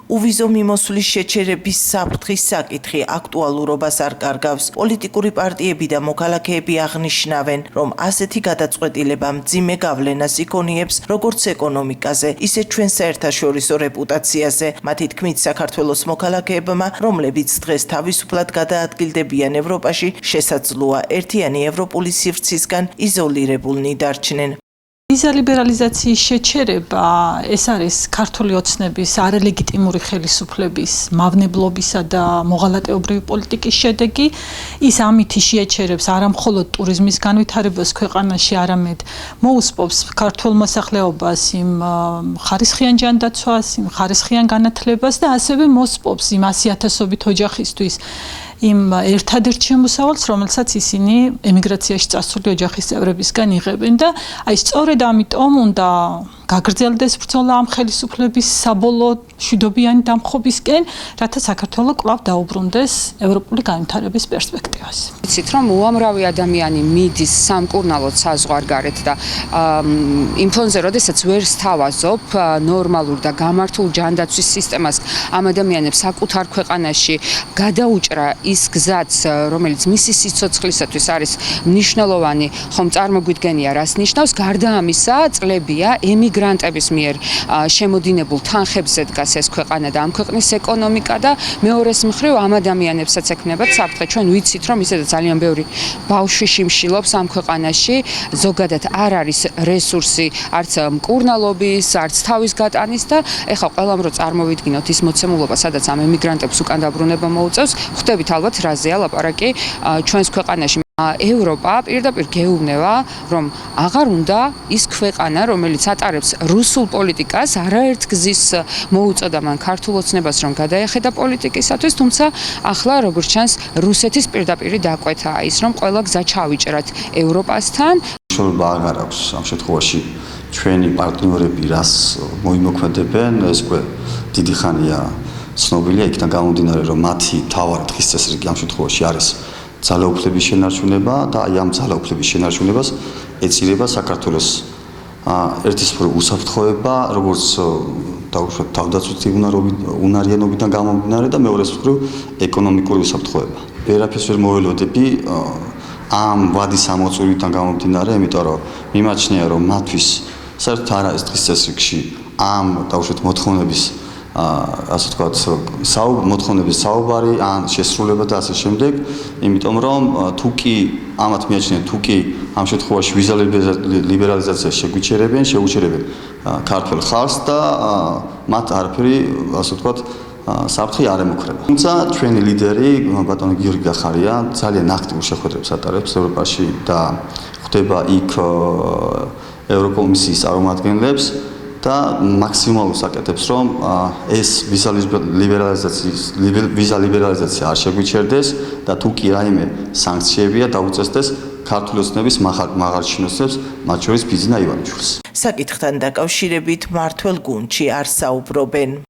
უვიზო მიმოსვლის შეჩერების საფრთხის საკითხი აქტუალურობას არ კარგავს. პოლიტიკური პარტიები და მოქალაქეები აღნიშნავენ, რომ ასეთი გადაწყვეტილება მძიმე გავლენას იქონიებს როგორც ეკონომიკაზე, ისე ჩვენ საერთაშორისო რეპუტაციაზე. მათი თქმით, საქართველოს მოქალაქეებმა, რომლებიც დღეს თავისუფლად გადაადგილდებიან ევროპაში, შესაძლოა ერთიანი ევროპული სივრცისგან იზოლირებულნი დარჩნენ. ვიზა ლიბერალიზაციის შეჩერება ეს არის ქართული ოცნების არალეგიტიმური ხელისუფლების მავნებლობისა და მოღალატეობრივი პოლიტიკის შედეგი. ის ამით შეეჩერებს არა მხოლოდ ტურიზმის განვითარებას ქვეყანაში, არამედ მოუსპობს ქართულ მოსახლეობას იმ ხარისხიან ჯანდაცვას, იმ ხარისხიან განათლებას და ასევე მოსპობს იმ 100,000-ობით ოჯახისთვის იმ ერთადერთ შემოსავალს, რომელსაც ისინი ემიგრაციაში წასული ოჯახის წევრებისგან იღებენ და აი სწორედ ამიტომ უნდა გაგრძელდეს ბრძოლა ამ ხელისუფლების საბოლოო მშვიდობიანი დამხობისკენ, რათა საქართველო კვლავ დაუბრუნდეს ევროპული განვითარების პერსპექტივას. Ვიცით, რომ უამრავი ადამიანი მიდის სამკურნალოდ საზღვარგარეთ და იმ ფონზე, როდესაც ვერ სთავაზობ ნორმალურ და გამართულ ჯანდაცვის სისტემას, ამ ადამიანებს საკუთარ ქვეყანაში გადაუჭრა ის გზაც, რომელიც მისი სიცოცხლისათვის არის მნიშვნელოვანი, ხომ წარმოგვიდგენია, რას ნიშნავს, გარდა ამისა, წლებია ემიგრანტების მიერ შემოდინებულ თანხებზე დგას ეს ქვეყანა და ამ ქვეყნის ეკონომიკა და მეორეს მხრივ ამ ადამიანებსაც ექნებათ საფრთხე. ჩვენ ვიცით, რომ ისედაც ძალიან ბევრი ბავშვი შიმშილობს ამ ქვეყანაში, ზოგადად არ არის რესურსი არც მკურნალობის, არც თავის გატანის და ეხლა ყველამ რო წარმოვიდგინოთ ის მოცემულობა, სადაც ამ ემიგრანტებს უკან დაბრუნება მოუწევს, ხვდებით ალბათ რაზეა ლაპარაკი ჩვენს ქვეყანაში. ევროპა პირდაპირ გეუბნება, რომ აღარ უნდა ის ქვეყანა, რომელიც ატარებს რუსულ პოლიტიკას, არაერთ გზის მოუწოდა მან ქართულ ოცნებას, რომ გადაეხედა პოლიტიკისათვის, თუმცა ახლა როგორც ჩანს, რუსეთის პირდაპირი დაკვეთაა ის, რომ ყველა გზა ჩავიჭრათ ევროპასთან. შორება აღარ აქვს ამ შემთხვევაში ჩვენი პარტნიორები რას მოიმოქმედებენ, ეს უკვე დიდი ხანია ცნობილია, იქიდან გამომდინარე, რომ მათი მთავარი დღის წესრიგი ამ შემთხვევაში არის ძალაუფლების შენარჩუნება და აი ამ ძალაუფლების შენარჩუნებას ეწირება საქართველოს ერთის მხრივ უსაფრთხოება, როგორც დაუშვათ თავდაცვითი უნარიანობიდან გამომდინარე და მეორეს მხრივ ეკონომიკური უსაფრთხოება. ვერაფერს ვერ მოველოდები ამ ვადის ამოწურვიდან გამომდინარე, იმიტომ რომ მიმაჩნია, რომ მათთვის საერთოდ არ არის დღის წესრიგში ამ დაუშვათ მოთხოვნების ასე ვთქვათ, მოთხოვნების საუბარი, ან შესრულება და ასე შემდეგ, იმიტომ რომ თუ კი ამათ მიაჩნიათ, თუ კი ამ შემთხვევაში ვიზა ლიბერალიზაციას შეუჩერებენ ქართველ ხალხს და მათ არაფერი, ასე ვთქვათ, საფრთხე არ ემუქრება. თუმცა ჩვენი ლიდერი, ბატონი გიორგი გახარია, ძალიან აქტიურ შეხვედრებს ატარებს ევროპაში და ხვდება იქ ევროკომისიის წარმომადგენლებს და მაქსიმალურს აკეთებს, რომ ეს ვიზა ლიბერალიზაცია არ შეგვიჩერდეს და თუ კი რაიმე სანქციებია დაუწესდეს ქართული ოცნების მაღალჩინოსნებს, მათ შორის ბიძინა ივანიშვილს. საკითხთან დაკავშირებით მმართველ გუნდში არ საუბრობენ.